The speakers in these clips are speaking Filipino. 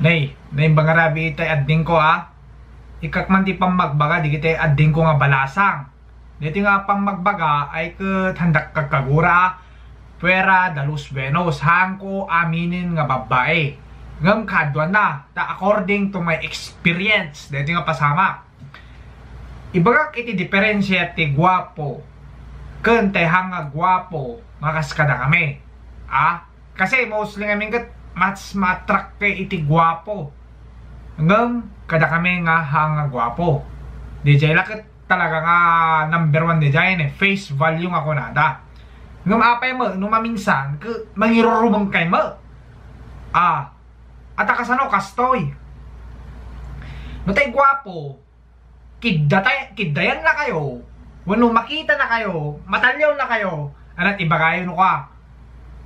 Nay bangarabi itay adding ko ikak man ti pamagbaga di kita adding ko nga balasang. Dito nga pamagbaga ay ket handak kagkagura pwera dalus benos hangko aminin nga babae. Ngam kadwa na ta according to my experience dito nga pasama. Ibagak iti diferensya ti gwapo ken tay hanga gwapo makaskada kami. Kasi mostly ngamin ket mas matrak kay iti gwapo. Ngam kada kami nga hanga gwapo. DJ lakit talaga nga number 1 DJ face value nga kunada. Ngam apay mo no maminsan ke mangirurumong kay mo. At kasano kastoy. No tay gwapo. Kidayan na kayo. Wano makita na kayo, matalyaw na kayo. Anat iba kayo no ka.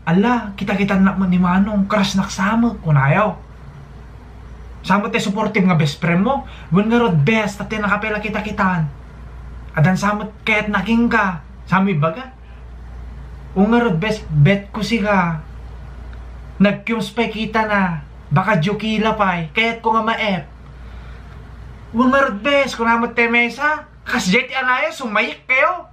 Ala, kita-kita na man ni Manong, crush naksama, kunayaw. Samot te supportive nga best friend mo, wan nga rod best, at nakapela kita-kitaan. Adan samot kaya't naking ka, sami baga. O nga rod best, bet ko si ka. Nagkyumspay kita na, baka jukila pa'y, kaya't ko nga ma-ep. Wan nga rod best, kunamot te mesa, kas jeti anaya, sumayik kayo.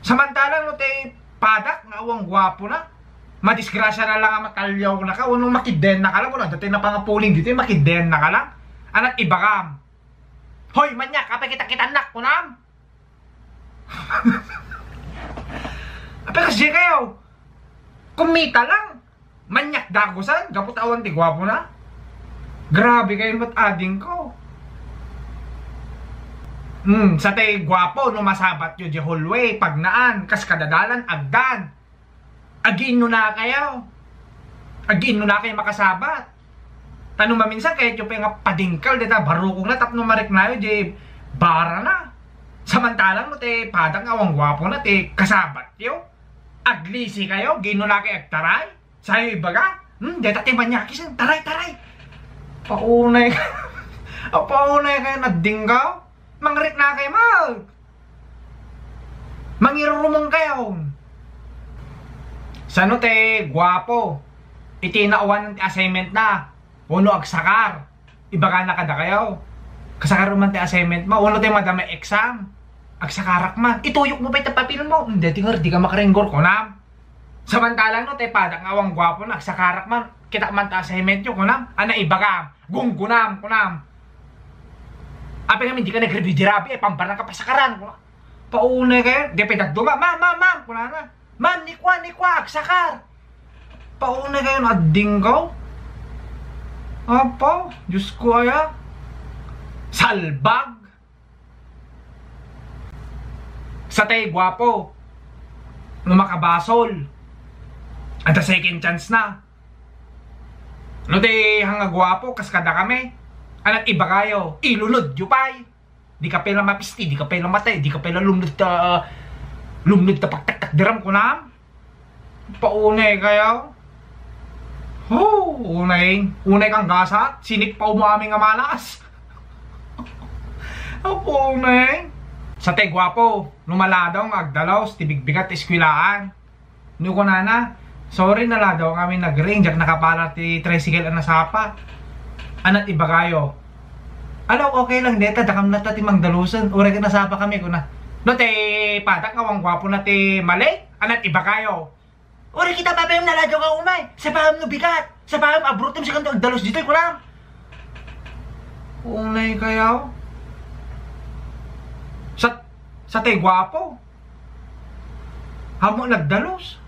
Samantalang no te padak, nga awang gwapo na. Madisgrasya na lang ang matalyaw na ka. Unong makiden na ka lang. Unong dati na pangapuling dito. Makiden na ka lang. Anak iba kam. Hoy, manyak. Kapag kita-kita nak. Kunam. Apay kasi kayo. Kumita lang. Manyak dagusan. Gapot awan ti gwapo na. Grabe kayo ba't ading ko. Sa tay gwapo. No masabat yun di hallway. Pagnaan. Kas kadadalan. Agdan. Agiin no na kayo. Agiin no na kayo makasabat. Tanong maminsan kahit yung nga padingkal dita barukong na tapno marik na yun di bara na. Samantalang mo te padang awang gwapo na te kasabat yun. Aglisi kayo. Agiin no na kayo agtaray. Sa'yo ibaga. Dita te manyakis. Taray. Paunay kayo nagdinggaw. Mangrik na kayo mangirurumong kayo. Sano te gwapo itinauan ti assignment na uno agsakar ibaga na kada kayo kasakar man ti assignment mo uno te madama exam agsakarak man ituyok mo pa iti papel mo hindi tingar di ka makaringgor ko nam samantalang no te padak awang gwapo na agsakarak man kita man ti assignment yo kunam ana ibaga kunam api namin di ka nagrebidirabi pambarang ka pasakaran paunay kayo di pedagduma ma'am kunana ma'am, nikwa, agsakar. Pauna kayo na dinggaw. Apa? Diyos ko aya. Salbag. Sa tay gwapo. Numakabasol. At second chance na. No tay hanga gwapo, kaskada kami. Anak iba kayo. Ilunod yupay. Di ka pala mapisti, di ka pala matay, di ka pala lumnod ta pagtaktak diram ko na. Paunay kayo. Unay kang gasat. Sinik pa umami nga malas. Paunay. Sa tay gwapo, numaladaw nga agdalaw, tibigbigat eskwilaan. Nuko na. Sorry naladaw kami nag-ring, jak nakapala ti tricycle ang nasapa. Anat iba kayo. Alaw okay lang deta, dakam na ta ti mangdalusan. Ure ka nasapa kami ko na. No te patak awang gwapo na te malay, anat iba kayo. Uri kita pa yung naladyo ka umay. Sa paham no bigat. Sa paham abrutom si kanto agdalos dito ko lang. Unay kayo. Sa te gwapo. Hamo nagdalos.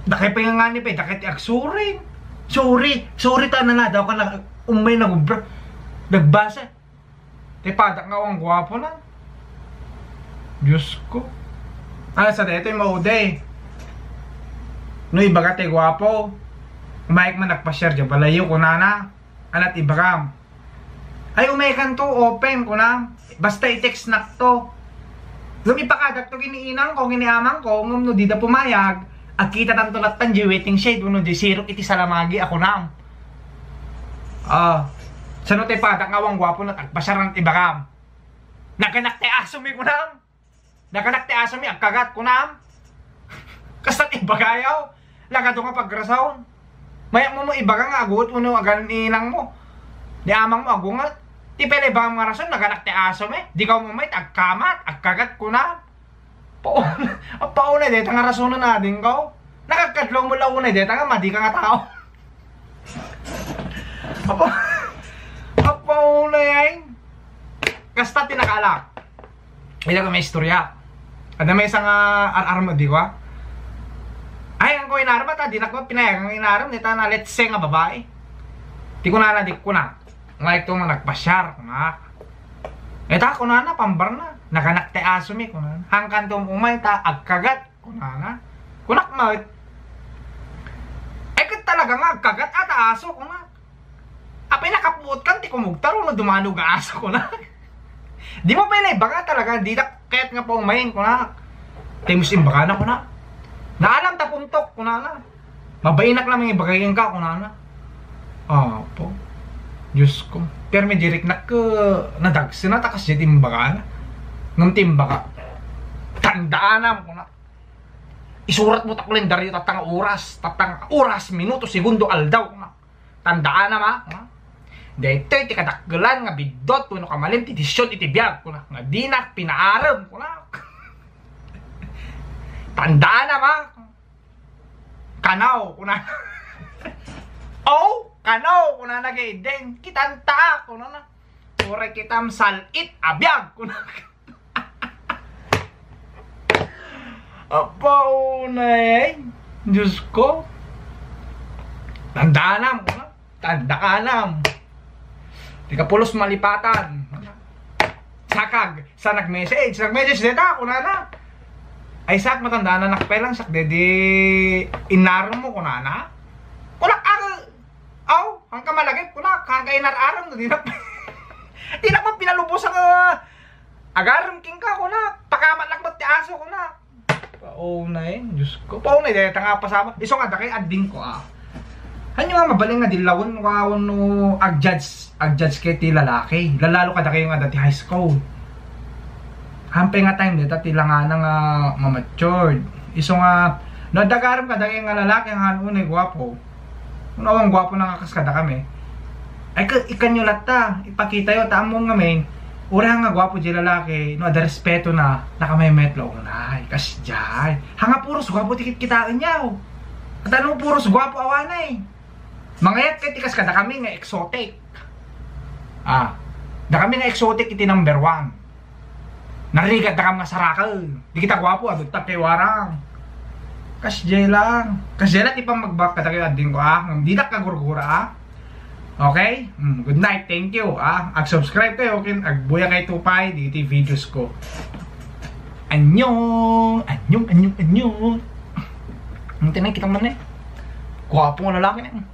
Dakay pa yung nga ni pa, dakay ti agsuring. Sorry ta naladaw ka na umay nagubra. Nagbasa. Te patak awang gwapo na. Diyos ko. Sa dito yung mauday. No ibaga te gwapo. Umayik man nagpa-share dyan. Balayo ko na. Alat ibagam. Ay umaykan to. Open ko na. Basta i-text na to. Lumipakadak to giniinang ko. Giniamang ko. Ngum no di da pumayag. Akita tanto latan di waiting shade. Uno di sirok iti salamagi. Ako na. Sano te padak ngawang gwapo na tagpasyar ng ibagam. Naganak te asumi ko na. Naganak ti asami ang kagat ko na. Kasat ibagayaw. Lagado nga paggrasaon. Maya mo iba ka nga agot uno agan inang mo. Di amang mo agungat. Ti pele ba mga rason naganak ti aso me? Di ka mo may agkamat, agkagat ko na. Pauna deta nga rason na din ko. Nakakadlaw mo lang una deta nga madi ka nga tao. Pauna yan. Kasta tinakala. Ila ko may istorya. Ada may isang ar-ar mo di ko ay, ang ko inaram at di na ko pinayag ang inaram nita na let's say nga babae. Di ko na di ko na. Nga ito nga nagpasyar ko na. Eta ko na pambar na. Nakanak te aso mi ko na. Hangkan tong umay ta agkagat ko na. Kunak mawit. Kat talaga nga agkagat at aso ko na. Apay nakapuot kan ti kumugtaro na dumano ga aso ko na. Di mo pala baka talaga di na kahit nga pa umayin ko na. Timus imbaka na ko na. Naalam ta puntok ko na. Mabainak lang yung ibagayin ka ko na. Po. Diyos ko. Pero may direk na ka nadagsin na takas siya timbaga na. Nung timbaga. Tandaan ko na. Isurat mo takulendaryo tatang oras, minuto, segundo, aldaw ko na. Tandaan na ma. Dito iti kadakgalan nga bidot puno kamalim ti disyon iti biyag ko na. Nga dinak pinaaram ko na. Tandaan na ma. Kanaw ko na. Kanaw ko na nag-ideng. Kitanta ko na. Ure kitam salit abiyag ko na. Na Diyos ko. Tandaanam ko na. Tandaanam. Tika pulos malipatan. Sakag. Sa nag-message. Nag-message dita ko na. Ay sak matanda na nakpelang sak dedi inaram mo ko na. Kulak ang kamalagay kulak hangga inararam di na pa pinalubos ang agaram king ka ko na. Pakamat lang ba't ti aso ko na. Na Diyos ko. Paunay dahil nga pasama. Iso nga da kay adding ko Hanyo nga mabaling nga dilawon wawon no ag-judge kay ti lalaki. Lalalo ka da kayo nga dati high school. Hampay nga time dito tila nga nang mamatured. Iso nga no dagaram ka dagay nga lalaki ang hanunay gwapo. Unawang gwapo na kakaskada kami. Ay ikanyo latta, ipakita yo ta among nga men. Ura nga gwapo di lalaki, no ada respeto na nakamay-metlo unay. Kasjay. Hanga puros gwapo tikit kitaan niyaw. At anong puros gwapo awanay. Mangayat kay tikas kada kami nga exotic. Da kami nga exotic iti number 1. Narigat na kami nga sarakal. Di kita gwapo, adugtap kay warang. Kasjay lang. Kasjay lang, ipang magbak ka tayo ading ko Di na kagurgura Okay? Good night, thank you Ag-subscribe kayo, agbuya kay Tupay. Dito yung videos ko. Anyong. Ang tinay, kitang man Gwapo nga lalaki na